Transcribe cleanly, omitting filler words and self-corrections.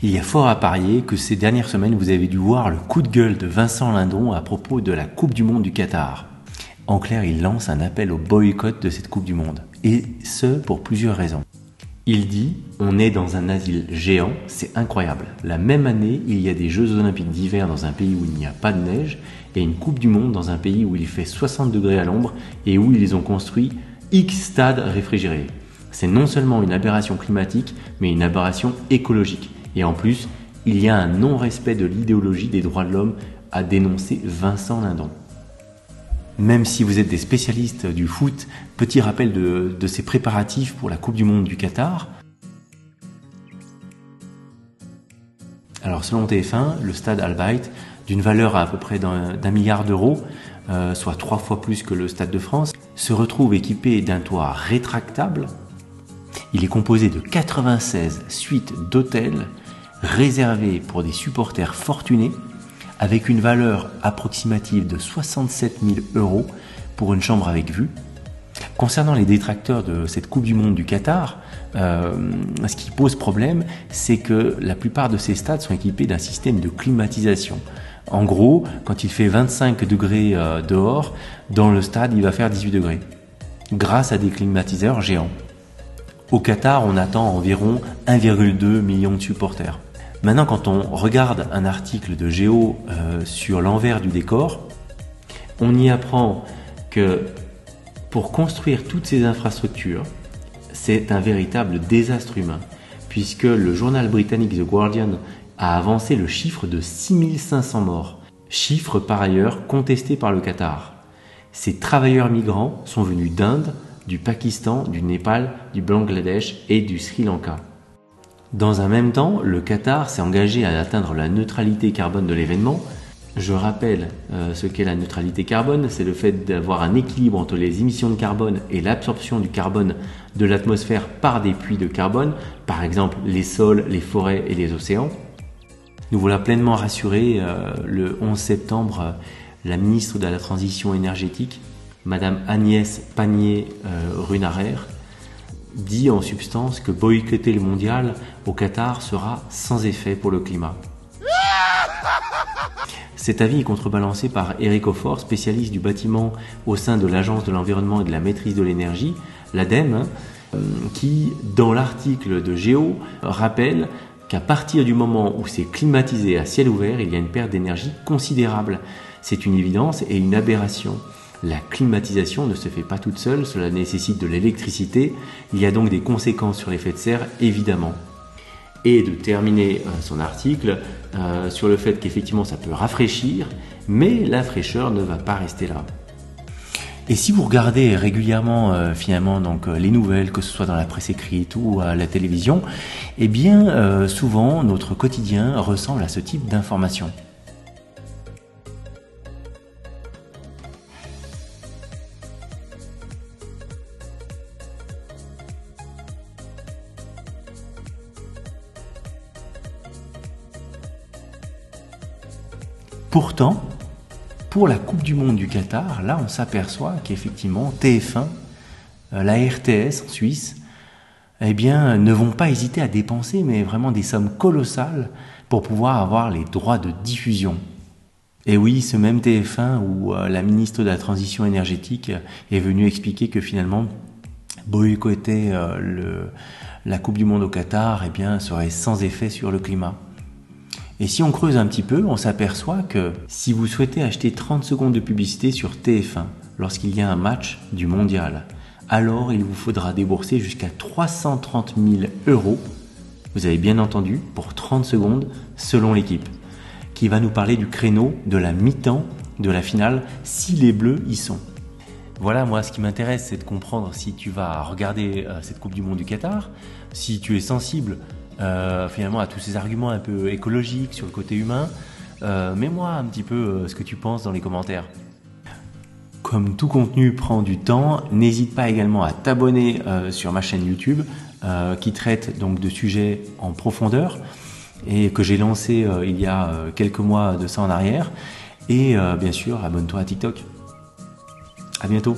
Il y a fort à parier que ces dernières semaines, vous avez dû voir le coup de gueule de Vincent Lindon à propos de la Coupe du Monde du Qatar. En clair, il lance un appel au boycott de cette Coupe du Monde. Et ce, pour plusieurs raisons. Il dit « On est dans un asile géant, c'est incroyable. La même année, il y a des Jeux Olympiques d'hiver dans un pays où il n'y a pas de neige et une Coupe du Monde dans un pays où il fait 60 degrés à l'ombre et où ils ont construit X stades réfrigérés. C'est non seulement une aberration climatique, mais une aberration écologique. Et en plus, il y a un non-respect de l'idéologie des droits de l'homme, a dénoncé Vincent Lindon. » Même si vous êtes des spécialistes du foot, petit rappel de ces préparatifs pour la Coupe du Monde du Qatar. Alors selon TF1, le stade Al Bayt, d'une valeur à peu près d'1 milliard d'euros, soit 3 fois plus que le Stade de France, se retrouve équipé d'un toit rétractable. Il est composé de 96 suites d'hôtels réservées pour des supporters fortunés, avec une valeur approximative de 67 000 € pour une chambre avec vue. Concernant les détracteurs de cette Coupe du Monde du Qatar, ce qui pose problème, c'est que la plupart de ces stades sont équipés d'un système de climatisation. En gros, quand il fait 25 degrés dehors, dans le stade, il va faire 18 degrés, grâce à des climatiseurs géants. Au Qatar, on attend environ 1,2 million de supporters. Maintenant, quand on regarde un article de Géo sur l'envers du décor, on y apprend que pour construire toutes ces infrastructures, c'est un véritable désastre humain, puisque le journal britannique The Guardian a avancé le chiffre de 6500 morts, chiffre par ailleurs contesté par le Qatar. Ces travailleurs migrants sont venus d'Inde, du Pakistan, du Népal, du Bangladesh et du Sri Lanka. Dans un même temps, le Qatar s'est engagé à atteindre la neutralité carbone de l'événement. Je rappelle ce qu'est la neutralité carbone, c'est le fait d'avoir un équilibre entre les émissions de carbone et l'absorption du carbone de l'atmosphère par des puits de carbone, par exemple les sols, les forêts et les océans. Nous voilà pleinement rassurés. Le 11 septembre, la ministre de la Transition énergétique, Madame Agnès Pannier-Runacher, dit en substance que boycotter le mondial au Qatar sera sans effet pour le climat. Cet avis est contrebalancé par Eric Aufort, spécialiste du bâtiment au sein de l'Agence de l'environnement et de la maîtrise de l'énergie, l'ADEME, qui, dans l'article de Géo, rappelle qu'à partir du moment où c'est climatisé à ciel ouvert, il y a une perte d'énergie considérable. C'est une évidence et une aberration. La climatisation ne se fait pas toute seule, cela nécessite de l'électricité. Il y a donc des conséquences sur l'effet de serre, évidemment. Et de terminer son article sur le fait qu'effectivement ça peut rafraîchir, mais la fraîcheur ne va pas rester là. Et si vous regardez régulièrement finalement donc les nouvelles, que ce soit dans la presse écrite ou à la télévision, eh bien souvent notre quotidien ressemble à ce type d'informations. Pourtant, pour la Coupe du Monde du Qatar, là on s'aperçoit qu'effectivement TF1, la RTS en Suisse, eh bien, ne vont pas hésiter à dépenser mais vraiment des sommes colossales pour pouvoir avoir les droits de diffusion. Et oui, ce même TF1 où la ministre de la Transition énergétique est venue expliquer que finalement boycotter la Coupe du Monde au Qatar, eh bien, serait sans effet sur le climat. Et si on creuse un petit peu, on s'aperçoit que si vous souhaitez acheter 30 secondes de publicité sur TF1 lorsqu'il y a un match du mondial, alors il vous faudra débourser jusqu'à 330 000 €, vous avez bien entendu, pour 30 secondes selon l'équipe, qui va nous parler du créneau de la mi-temps de la finale si les Bleus y sont. Voilà, moi ce qui m'intéresse, c'est de comprendre si tu vas regarder cette Coupe du Monde du Qatar, si tu es sensible finalement à tous ces arguments un peu écologiques sur le côté humain. Mets-moi un petit peu ce que tu penses dans les commentaires. Comme tout contenu prend du temps, n'hésite pas également à t'abonner sur ma chaîne YouTube qui traite donc de sujets en profondeur et que j'ai lancé il y a quelques mois de ça en arrière. Et bien sûr, abonne-toi à TikTok. À bientôt.